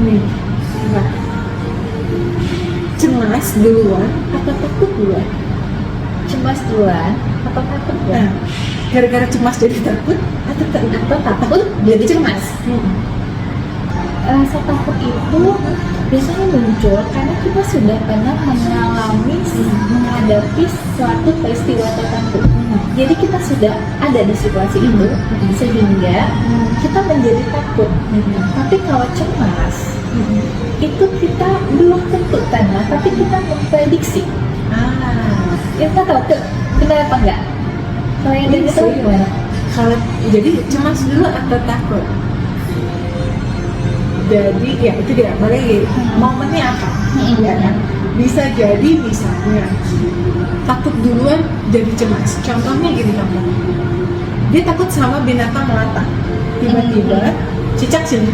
nih, nah, cemas duluan atau takut duluan? Cemas duluan atau takut Nah, duluan? gara-gara cemas jadi takut atau Takut jadi cemas. Rasa takut itu biasanya muncul karena kita sudah pernah menghadapi suatu peristiwa tertentu. Jadi kita sudah ada di situasi itu, sehingga kita menjadi takut. Tapi kalau cemas, itu kita belum tentu karena, tapi kita memprediksi. Kita tahu tuh benar apa enggak? Kalau yang dari itu gimana? Kalau jadi cemas dulu atau takut? Jadi ya itu dia, balik momennya apa? Ya kan? Bisa jadi misalnya takut duluan jadi cemas. Contohnya gini contohnya, dia takut sama binatang melata. Tiba-tiba cicak sini,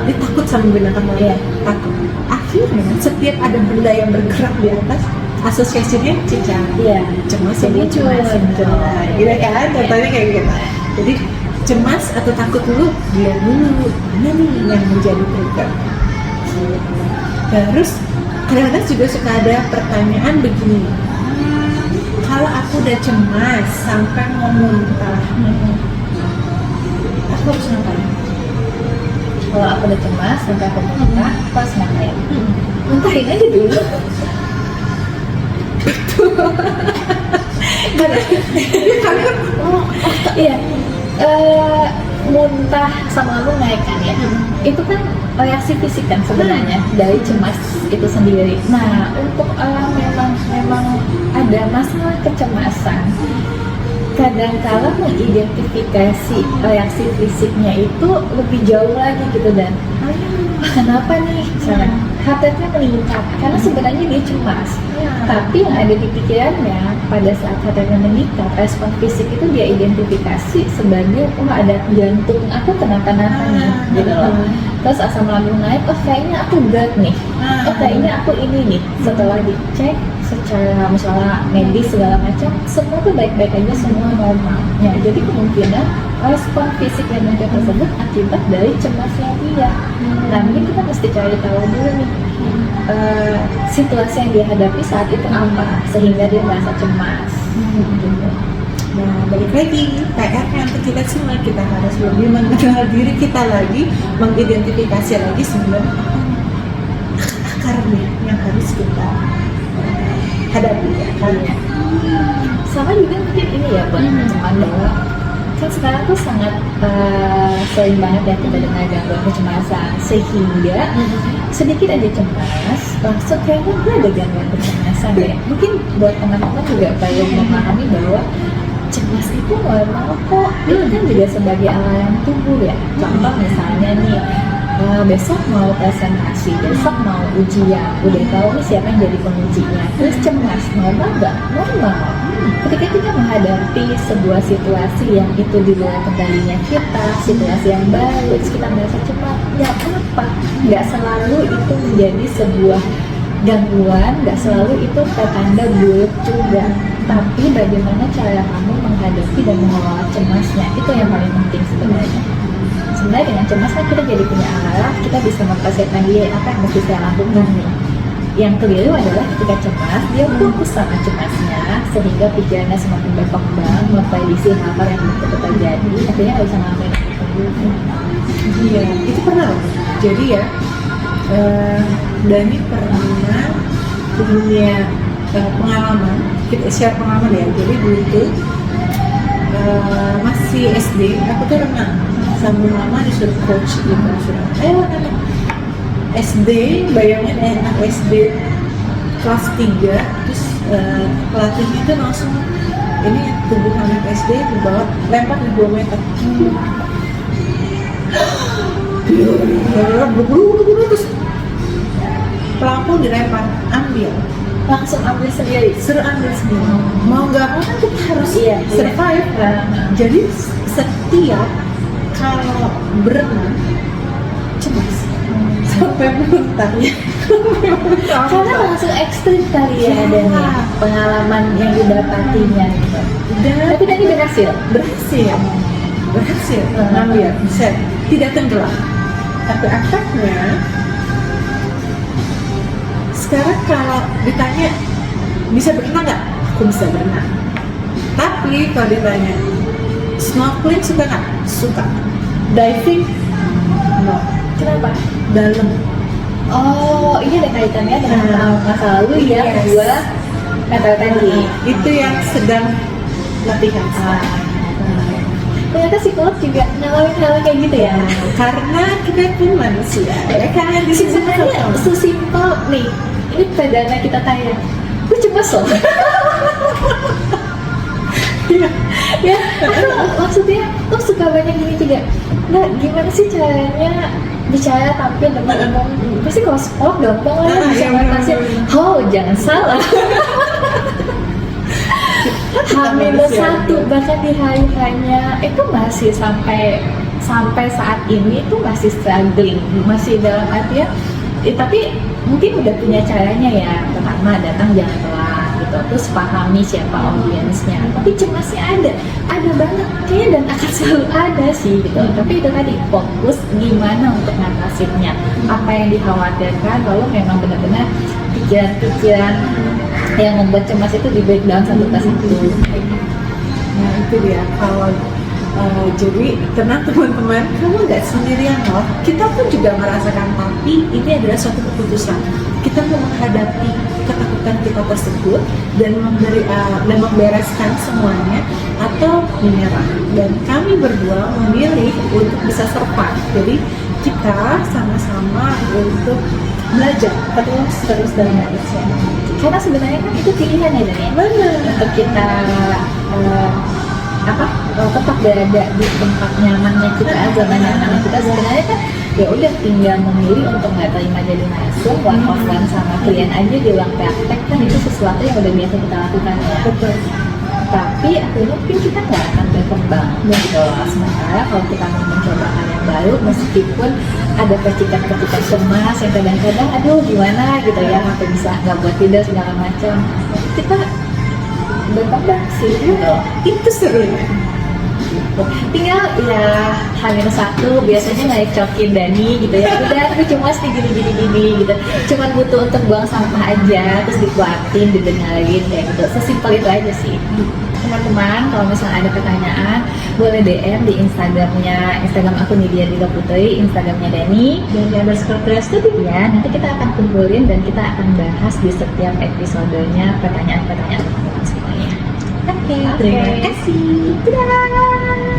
dia takut sama binatang melata. Takut. Akhirnya setiap ada benda yang bergerak di atas, asosiasinya cicak. Iya. Cemas Jadi cemas. Gitu kan? Contohnya kayak gitu. Jadi cemas atau takut dulu, dia dulu mana nih yang menjadi trigger. Terus kadang-kadang juga suka ada pertanyaan begini, kalau aku udah cemas sampai mau muntah, aku harus ngapain? Kalau aku udah cemas sampai aku muntah, pas ngapain? Muntahin aja dulu. Iya. Muntah sama lambung naik kan ya, itu kan reaksi fisik kan sebenarnya dari cemas itu sendiri. Nah, untuk orang memang ada masalah kecemasan, kadang-kala mengidentifikasi reaksi fisiknya itu lebih jauh lagi gitu, dan kenapa nih misalnya heart rate-nya meningkat karena sebenarnya dia cemas. Tapi yang ada di pikirannya pada saat heart rate-nya meningkat, respon fisik itu dia identifikasi sebagai ada jantung aku kenapa-napa nih gitu loh. Terus asam lambung naik, kayaknya aku berat nih, kayaknya aku ini nih. Setelah dicek secara misalnya medis segala macam, semua tuh baik-baik aja, semua normal. Ya, jadi kemungkinan respon fisik yang muncul tersebut akibat dari cemasnya dia. Nah, mungkin kita mesti cari tahu dulu nih situasi yang dia hadapi saat itu apa sehingga dia merasa cemas. Nah, balik lagi, PR-nya untuk kita semua, kita harus lebih mengenal diri kita lagi, mengidentifikasi lagi sebenarnya akarnya yang harus kita hadapi ya. Sama juga mungkin ini ya buat teman-teman bahwa kan sekarang tuh sangat sering banget ya kita dengar gangguan kecemasan, sehingga sedikit aja cemas langsung kayaknya gue ada gangguan kecemasan ya. Mungkin buat teman-teman juga perlu memahami bahwa cemas itu normal kok, itu kan juga sebagai alarm tubuh ya. Contoh misalnya nih, besok mau presentasi, besok mau ujian, udah tahu nih siapa yang jadi pengujinya, terus cemas, normal nggak? Normal. Ketika kita menghadapi sebuah situasi yang itu di luar kendalinya kita, situasi yang baru, terus kita merasa cemas, nggak apa-apa. Nggak selalu itu menjadi sebuah gangguan, nggak selalu itu pertanda buruk juga. Tapi bagaimana cara kamu menghadapi dan mengelola cemasnya, itu yang paling penting sebenarnya. Sebenarnya dengan cemas kan kita jadi punya arah, kita bisa mempersiapkan dia apa yang mesti saya lakukan nih. Yang keliru adalah ketika cemas, dia fokus sama cemasnya sehingga pikirannya semakin berkembang, memprediksi hal-hal yang betul terjadi, akhirnya nggak bisa ngelakuin apa-apa. Iya, itu pernah loh. Jadi ya, Dani pernah punya pengalaman, kita share pengalaman ya. Jadi dulu tuh masih SD, aku tuh renang sama mama disuruh coach gitu, ayo anak SD, bayangin anak SD kelas 3, terus pelatihnya itu langsung ini tubuh anak SD dibawa lempar di 2 meter. Buru-buru terus pelampung dilempar, ambil, Langsung ambil sendiri. suruh ambil sendiri. Mau nggak mau kan kita harus survive. Jadi setiap kalau berenang cemas sampai muntah. Karena langsung ekstrim kali ya, dan pengalaman yang didapatinya gitu. Tapi tadi berhasil berhasil ngambil, bisa tidak tenggelam. Tapi efeknya sekarang kalau ditanya bisa berenang nggak? Aku bisa berenang. Tapi kalau ditanya snorkeling suka nggak? Suka. Diving? No. Kenapa? Dalam. Oh, ini ada kaitannya dengan masa lalu ya, Yes. kedua mental tadi. Itu yang sedang latihan. Ternyata psikolog juga ngalamin hal kayak gitu ya. Karena kita pun manusia, ya kan? Di sini Sebenarnya sesimpel nih, ini perdana kita tanya, gue cemas loh. Ya, maksudnya lo suka banyak gini juga. Nah, gimana sih caranya bicara tampil depan umum? Pasti kalau psikolog gampang lah bisa ngatasin. Oh, jangan salah. H-1 bahkan di hari hanya itu masih sampai saat ini itu masih struggling, masih dalam artian tapi mungkin udah punya caranya ya. Pertama, datang jangan telat gitu, terus pahami siapa audiensnya, tapi cemasnya ada banget kayaknya dan akan selalu ada sih gitu. Tapi itu tadi fokus gimana untuk ngatasinnya, apa yang dikhawatirkan, kalau memang benar-benar pikiran-pikiran yang membuat cemas itu di breakdown satu persatu. Nah itu dia, kalau jadi tenang teman-teman, kamu nggak sendirian loh. Kita pun juga merasakan, tapi ini adalah suatu keputusan. Kita mau menghadapi ketakutan kita tersebut dan membereskan semuanya atau menyerah. Dan kami berdua memilih untuk bisa survive. Jadi kita sama-sama untuk belajar terus dan terus. Karena sebenarnya kan itu pilihan ya Dan ya. Benar. Untuk kita tetap berada di tempat nyamannya kita, zona nyamannya kita, sebenarnya kan ya udah tinggal memilih untuk nggak terima jadi langsung one on one sama klien aja di ruang praktek, kan itu sesuatu yang udah biasa kita lakukan ya. Betul. Tapi akhirnya mungkin kita nggak akan berkembang gitu loh. Sementara kalau kita mau mencoba hal yang baru, meskipun ada percikan-percikan cemas yang kadang-kadang aduh gimana gitu ya, sampai bisa nggak buat tidur segala macam, kita berkembang sih gitu. Itu serunya. Tinggal ya H-1 biasanya nggak cokin Dani gitu ya, udah aku cuma gini gitu, cuman butuh untuk buang sampah aja, terus dikuatin, didengarin kayak gitu, sesimpel itu aja sih. Teman-teman, kalau misalnya ada pertanyaan boleh DM di Instagram aku Nidia Dila Putri, Instagramnya Dani dan _Studio ya. Nanti kita akan kumpulin dan kita akan bahas di setiap episodenya pertanyaan-pertanyaan teman-teman semuanya. Oke, terima kasih. Dadah.